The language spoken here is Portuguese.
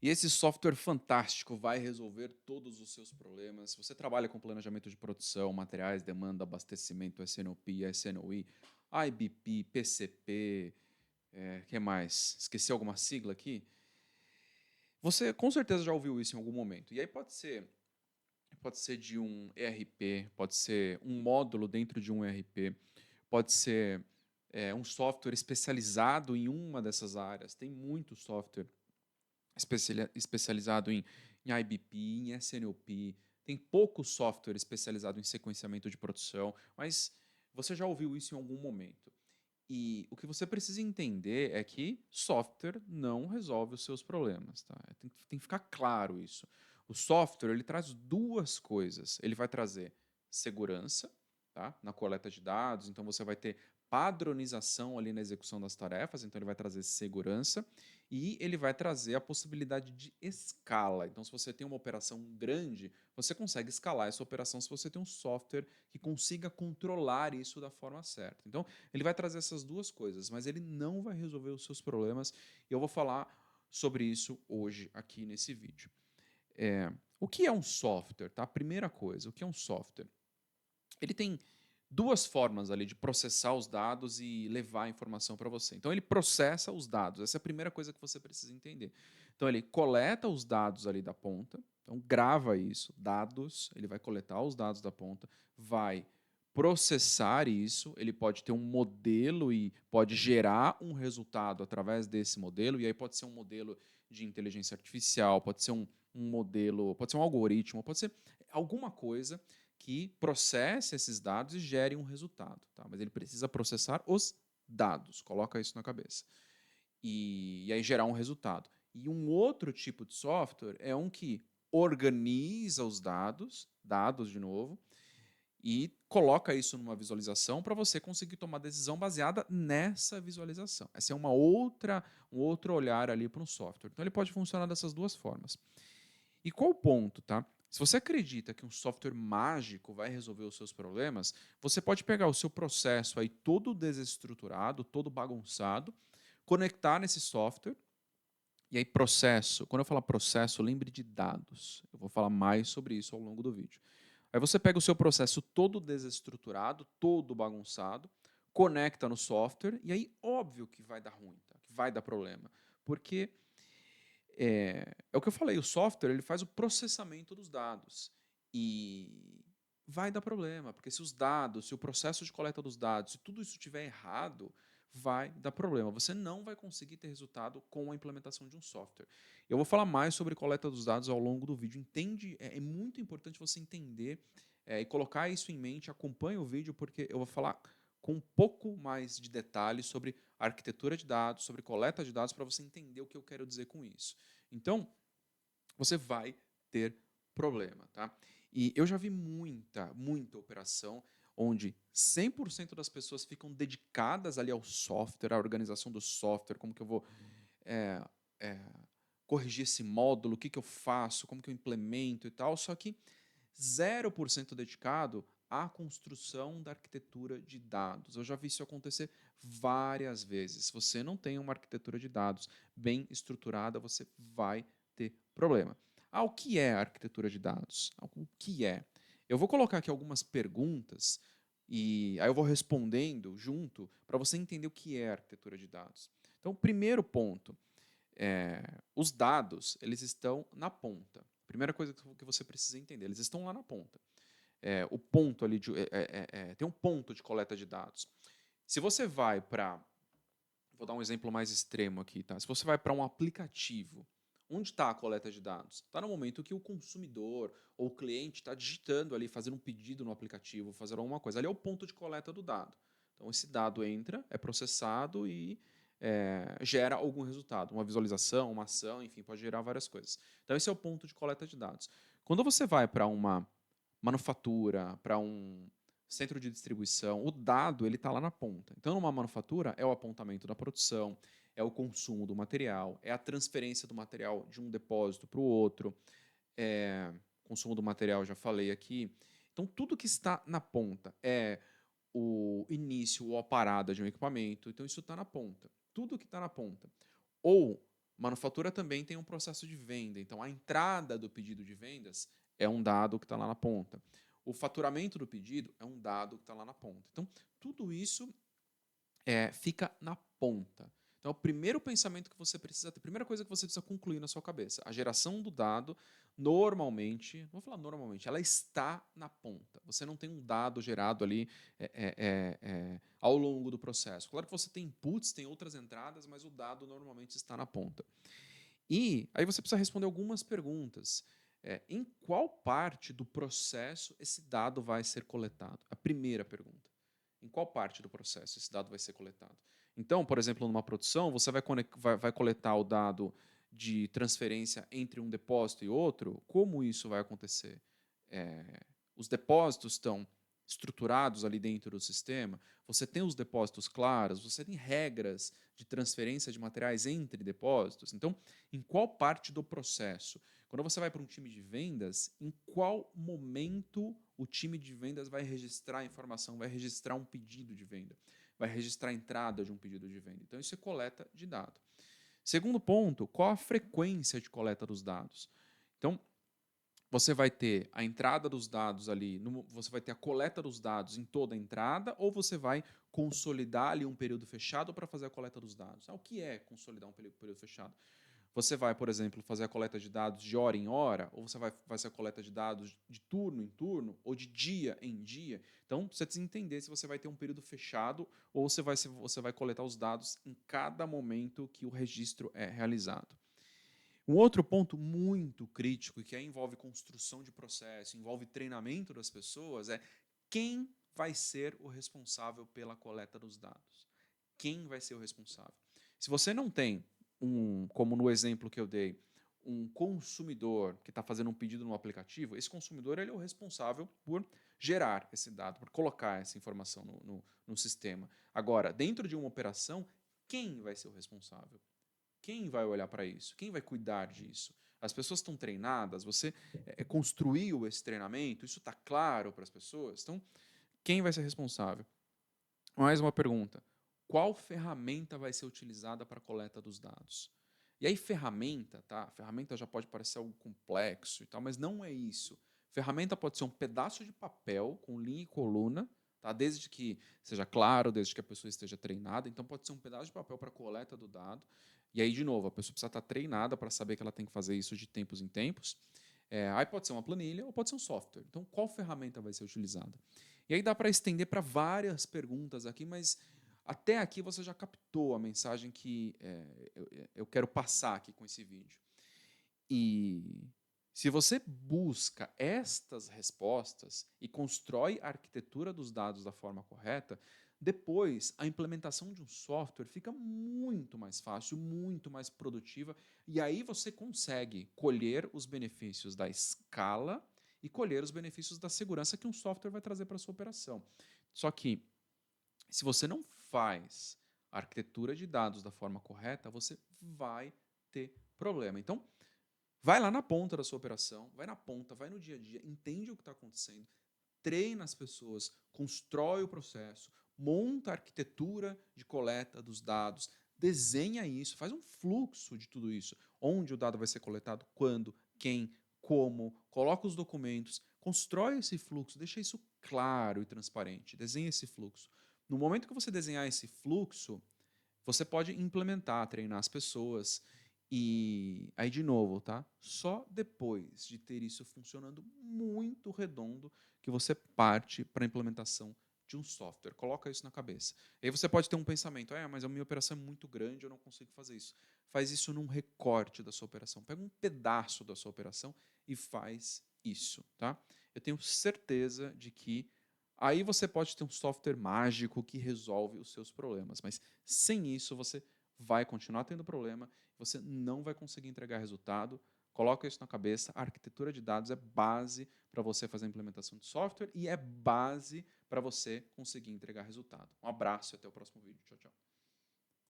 E esse software fantástico vai resolver todos os seus problemas. Se você trabalha com planejamento de produção, materiais, demanda, abastecimento, SNOP, SNOI, IBP, PCP, que mais? Esqueci alguma sigla aqui? Você com certeza já ouviu isso em algum momento. E aí pode ser de um ERP, pode ser um módulo dentro de um ERP, pode ser um software especializado em uma dessas áreas. Tem muito software especializado em IBP, em SNOP. Tem pouco software especializado em sequenciamento de produção, mas você já ouviu isso em algum momento. E o que você precisa entender é que software não resolve os seus problemas. Tá? Tem que ficar claro isso. O software ele traz duas coisas. Ele vai trazer segurança, tá? Na coleta de dados, então você vai ter padronização ali na execução das tarefas, então ele vai trazer segurança e ele vai trazer a possibilidade de escala. Então, se você tem uma operação grande, você consegue escalar essa operação se você tem um software que consiga controlar isso da forma certa. Então, ele vai trazer essas duas coisas, mas ele não vai resolver os seus problemas. E eu vou falar sobre isso hoje aqui nesse vídeo. O que é um software? Tá? Primeira coisa, o que é um software? Ele tem duas formas ali de processar os dados e levar a informação para você. Então ele processa os dados. Essa é a primeira coisa que você precisa entender. Então ele coleta os dados ali da ponta. Então grava isso, dados, ele vai coletar os dados da ponta, vai processar isso, ele pode ter um modelo e pode gerar um resultado através desse modelo, e aí pode ser um modelo de inteligência artificial, pode ser um modelo, pode ser um algoritmo, pode ser alguma coisa que processe esses dados e gere um resultado. Tá? Mas ele precisa processar os dados, coloca isso na cabeça. E aí gerar um resultado. E um outro tipo de software é um que organiza os dados, dados de novo, e coloca isso numa visualização para você conseguir tomar decisão baseada nessa visualização. Essa é um outro olhar ali para um software. Então ele pode funcionar dessas duas formas. E qual o ponto, tá? Se você acredita que um software mágico vai resolver os seus problemas, você pode pegar o seu processo aí todo desestruturado, todo bagunçado, conectar nesse software, e aí processo, quando eu falar processo, lembre de dados. Eu vou falar mais sobre isso ao longo do vídeo. Aí você pega o seu processo todo desestruturado, todo bagunçado, conecta no software, e aí óbvio que vai dar ruim, tá? Que vai dar problema. Porque é o que eu falei, o software ele faz o processamento dos dados e vai dar problema, porque se os dados, se o processo de coleta dos dados, se tudo isso estiver errado, vai dar problema. Você não vai conseguir ter resultado com a implementação de um software. Eu vou falar mais sobre coleta dos dados ao longo do vídeo. Entende? É muito importante você entender e colocar isso em mente. Acompanhe o vídeo porque eu vou falar com um pouco mais de detalhes sobre arquitetura de dados, sobre coleta de dados, para você entender o que eu quero dizer com isso. Então, você vai ter problema, tá? E eu já vi muita operação onde 100% das pessoas ficam dedicadas ali ao software, à organização do software, como que eu vou é, é, corrigir esse módulo, o que, que eu faço, como que eu implemento e tal, só que 0% dedicado à construção da arquitetura de dados. Eu já vi isso acontecer várias vezes. Se você não tem uma arquitetura de dados bem estruturada, você vai ter problema. O que é a arquitetura de dados? O que é? Eu vou colocar aqui algumas perguntas e aí eu vou respondendo junto para você entender o que é a arquitetura de dados. Então, primeiro ponto, os dados eles estão na ponta. Primeira coisa que você precisa entender, eles estão lá na ponta. O ponto ali tem um ponto de coleta de dados. Se você vai para, vou dar um exemplo mais extremo aqui, tá? Se você vai para um aplicativo, onde está a coleta de dados? Está no momento que o consumidor ou o cliente está digitando ali, fazendo um pedido no aplicativo, fazendo alguma coisa. Ali é o ponto de coleta do dado. Então esse dado entra, é processado e gera algum resultado, uma visualização, uma ação, enfim, pode gerar várias coisas. Então esse é o ponto de coleta de dados. Quando você vai para uma manufatura, para um centro de distribuição, o dado ele está lá na ponta. Então, numa manufatura, é o apontamento da produção, é o consumo do material, é a transferência do material de um depósito para o outro, consumo do material, já falei aqui. Então, tudo que está na ponta é o início ou a parada de um equipamento, então isso está na ponta. Tudo que está na ponta ou Manufatura também tem um processo de venda, então a entrada do pedido de vendas é um dado que está lá na ponta. O faturamento do pedido é um dado que está lá na ponta. Então, tudo isso fica na ponta. Então, o primeiro pensamento que você precisa ter, a primeira coisa que você precisa concluir na sua cabeça, a geração do dado, normalmente, não vou falar normalmente, ela está na ponta. Você não tem um dado gerado ali ao longo do processo. Claro que você tem inputs, tem outras entradas, mas o dado normalmente está na ponta. E aí você precisa responder algumas perguntas. Em qual parte do processo esse dado vai ser coletado? A primeira pergunta. Em qual parte do processo esse dado vai ser coletado? Então, por exemplo, numa produção, você vai coletar o dado de transferência entre um depósito e outro. Como isso vai acontecer? Os depósitos estão estruturados ali dentro do sistema, você tem os depósitos claros, você tem regras de transferência de materiais entre depósitos. Então, em qual parte do processo? Quando você vai para um time de vendas, em qual momento o time de vendas vai registrar a informação, vai registrar um pedido de venda, vai registrar a entrada de um pedido de venda? Então, isso é coleta de dado. Segundo ponto, qual a frequência de coleta dos dados? Então, você vai ter a entrada dos dados ali, você vai ter a coleta dos dados em toda a entrada, ou você vai consolidar ali um período fechado para fazer a coleta dos dados? O que é consolidar um período fechado? Você vai, por exemplo, fazer a coleta de dados de hora em hora, ou você vai fazer a coleta de dados de turno em turno, ou de dia em dia. Então, você precisa entender se você vai ter um período fechado ou se você vai coletar os dados em cada momento que o registro é realizado. Um outro ponto muito crítico, e que aí envolve construção de processo, envolve treinamento das pessoas, é quem vai ser o responsável pela coleta dos dados. Quem vai ser o responsável? Se você não tem como no exemplo que eu dei, um consumidor que está fazendo um pedido no aplicativo, esse consumidor ele é o responsável por gerar esse dado, por colocar essa informação no sistema. Agora, dentro de uma operação, quem vai ser o responsável? Quem vai olhar para isso? Quem vai cuidar disso? As pessoas estão treinadas? Você construiu esse treinamento? Isso está claro para as pessoas? Então, quem vai ser responsável? Mais uma pergunta. Qual ferramenta vai ser utilizada para a coleta dos dados? E aí, ferramenta, tá? Ferramenta já pode parecer algo complexo e tal, mas não é isso. Ferramenta pode ser um pedaço de papel com linha e coluna, tá? Desde que seja claro, desde que a pessoa esteja treinada. Então, pode ser um pedaço de papel para a coleta do dado. E aí, de novo, a pessoa precisa estar treinada para saber que ela tem que fazer isso de tempos em tempos. Aí pode ser uma planilha ou pode ser um software. Então, qual ferramenta vai ser utilizada? E aí dá para estender para várias perguntas aqui, mas até aqui você já captou a mensagem que eu quero passar aqui com esse vídeo. E se você busca estas respostas e constrói a arquitetura dos dados da forma correta, depois a implementação de um software fica muito mais fácil, muito mais produtiva, e aí você consegue colher os benefícios da escala e colher os benefícios da segurança que um software vai trazer para a sua operação. Só que, se você não faz a arquitetura de dados da forma correta, você vai ter problema. Então, vai lá na ponta da sua operação, vai na ponta, vai no dia a dia, entende o que está acontecendo, treina as pessoas, constrói o processo, monta a arquitetura de coleta dos dados, desenha isso, faz um fluxo de tudo isso, onde o dado vai ser coletado, quando, quem, como, coloca os documentos, constrói esse fluxo, deixa isso claro e transparente, desenha esse fluxo. No momento que você desenhar esse fluxo, você pode implementar, treinar as pessoas e aí de novo, tá? Só depois de ter isso funcionando muito redondo que você parte para a implementação de um software. Coloca isso na cabeça. Aí você pode ter um pensamento, mas a minha operação é muito grande, eu não consigo fazer isso. Faz isso num recorte da sua operação. Pega um pedaço da sua operação e faz isso, tá? Eu tenho certeza de que aí você pode ter um software mágico que resolve os seus problemas, mas sem isso você vai continuar tendo problema, você não vai conseguir entregar resultado. Coloca isso na cabeça, a arquitetura de dados é base para você fazer a implementação de software e é base para você conseguir entregar resultado. Um abraço e até o próximo vídeo. Tchau, tchau.